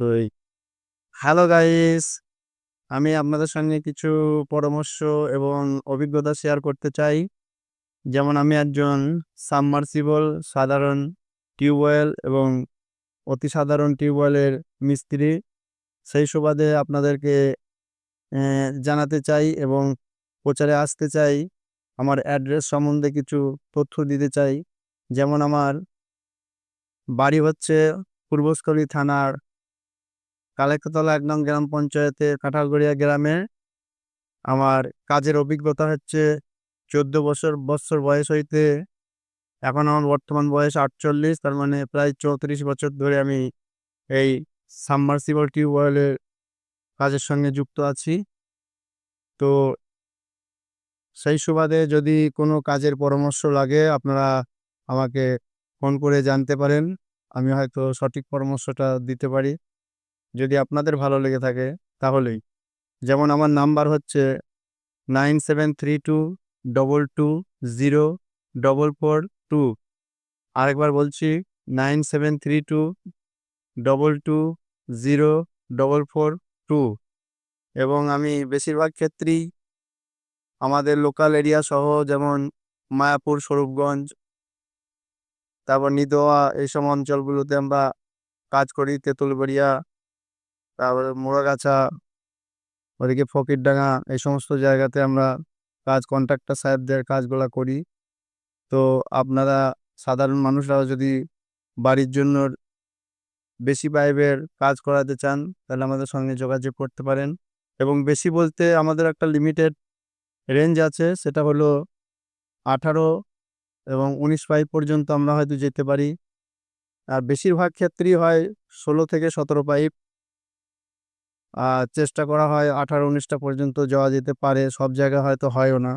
তো hello guys, আমি আপনাদের সঙ্গে কিছু পরামর্শ এবং অভিজ্ঞতা শেয়ার করতে চাই। যেমন আমি একজন সাবমার্সিবল, সাধারণ টিউবওয়েল এবং অতি সাধারণ টিউবওয়েলের মিস্ত্রি। সেই সুবাদে আপনাদেরকে জানাতে চাই এবং প্রচারে আসতে চাই। আমার অ্যাড্রেস সম্বন্ধে কিছু তথ্য দিতে চাই। যেমন আমার বাড়ি হচ্ছে পূর্বস্থলী থানার কালেক্টরতলা ১ নং গ্রাম পঞ্চায়েতের কাঁঠালগড়িয়া গ্রামে। আমার কাজের অভিজ্ঞতা হচ্ছে ১৪ বছর বয়স হইতে এখন আমার বর্তমান বয়স ৪৮, তার মানে প্রায় ৩৪ বছর ধরে আমি এই সাবমার্সিবল টিউবওয়েলের কাজের সঙ্গে যুক্ত আছি। তো সেই সুবাদে যদি কোনো কাজের পরামর্শ লাগে আপনারা আমাকে ফোন করে জানতে পারেন। আমি হয়তো সঠিক পরামর্শটা দিতে পারি, যদি আপনাদের ভালো লেগে থাকে তাহলেই। যেমন আমার নাম্বার হচ্ছে 9732220442। আরেকবার বলছি, 9732220442। এবং আমি বেশিরভাগ ক্ষেত্রেই আমাদের লোকাল এরিয়া সহ, যেমন মায়াপুর, স্বরূপগঞ্জ, তারপর নিদোয়া, এইসব অঞ্চলগুলোতে আমরা কাজ করি। তেঁতুলবাড়িয়া, তারপরে মোড়াগাছা, ওদিকে ফকিরডাঙ্গা, এই সমস্ত জায়গাতে আমরা কন্ট্রাক্টর সাহেবদের কাজগুলা করি। তো আপনারা সাধারণ মানুষরাও যদি বাড়ির জন্য বেশি পাইপের কাজ করাতে চান তাহলে আমাদের সঙ্গে যোগাযোগ করতে পারেন। এবং বেশি বলতে আমাদের একটা লিমিটেড রেঞ্জ আছে, সেটা হলো 18 এবং 19 পাইপ পর্যন্ত আমরা হয়তো যেতে পারি। আর বেশিরভাগ ক্ষেত্রেই হয় 16 থেকে 17 পাইপ। চেষ্টা করা হয় 18-19টা পর্যন্ত যাওয়া যেতে পারে, সব জায়গায় হয়তো হয়ও না,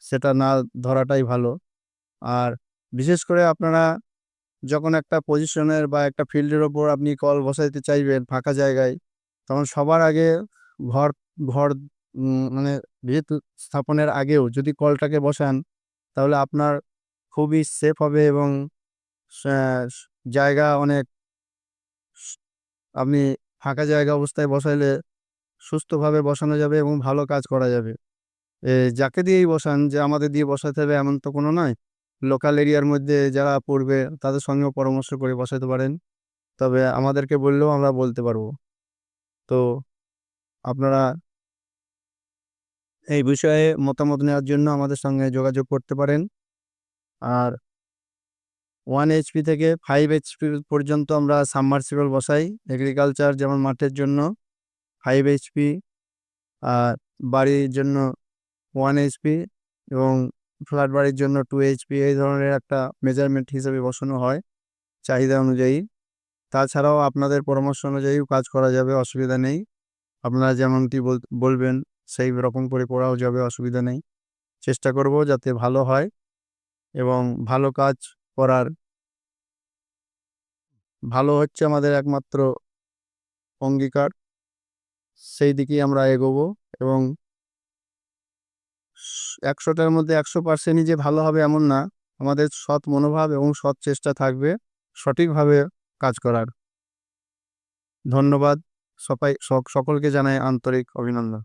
সেটা না ধরাটাই ভালো। আর বিশেষ করে আপনারা যখন একটা পজিশনের বা একটা ফিল্ডের ওপর আপনি কল বসাইতে চাইবেন ফাঁকা জায়গায়, তখন সবার আগে ঘর ঘর মানে ভিত স্থাপনের আগেও যদি কলটাকে বসান তাহলে আপনার খুবই সেফ হবে এবং জায়গা অনেক আপনি ফাঁকা জায়গা অবস্থায় বসাইলে সুস্থভাবে বসানো যাবে এবং ভালো কাজ করা যাবে। যাকে দিয়েই বসান, যে আমাদের দিয়ে বসাতে হবে এমন তো কোনো নয়। লোকাল এরিয়ার মধ্যে যারা পড়বে তাদের সঙ্গেও পরামর্শ করে বসাতে পারেন, তবে আমাদেরকে বললেও আমরা বলতে পারবো। তো আপনারা এই বিষয়ে মতামত নেওয়ার জন্য আমাদের সঙ্গে যোগাযোগ করতে পারেন। আর 1 HP থেকে 5 HP পর্যন্ত আমরা সাবমার্সিবল বসাই। এগ্রিকালচার, যেমন মাঠের জন্য 5 HP, আর বাড়ির জন্য 1 HP, এবং ফ্ল্যাট বাড়ির জন্য 2 HP, এই ধরনের একটা মেজারমেন্ট হিসেবে বসানো হয় চাহিদা অনুযায়ী। তাছাড়াও আপনাদের পরামর্শ অনুযায়ীও কাজ করা যাবে, অসুবিধা নেই। আপনারা যেমনটি বলবেন সেই রকম করে করাও যাবে, অসুবিধা নেই। চেষ্টা করব যাতে ভালো হয় এবং ভালো কাজ করার, ভালো হচ্ছে আমাদের একমাত্র অঙ্গীকার, সেই দিকেই আমরা এগোবো। এবং 100টার মধ্যে 100%ই যে ভালো হবে এমন না, আমাদের সৎ মনোভাব এবং সৎ চেষ্টা থাকবে সঠিকভাবে কাজ করার। ধন্যবাদ। সকলকে জানাই আন্তরিক অভিনন্দন।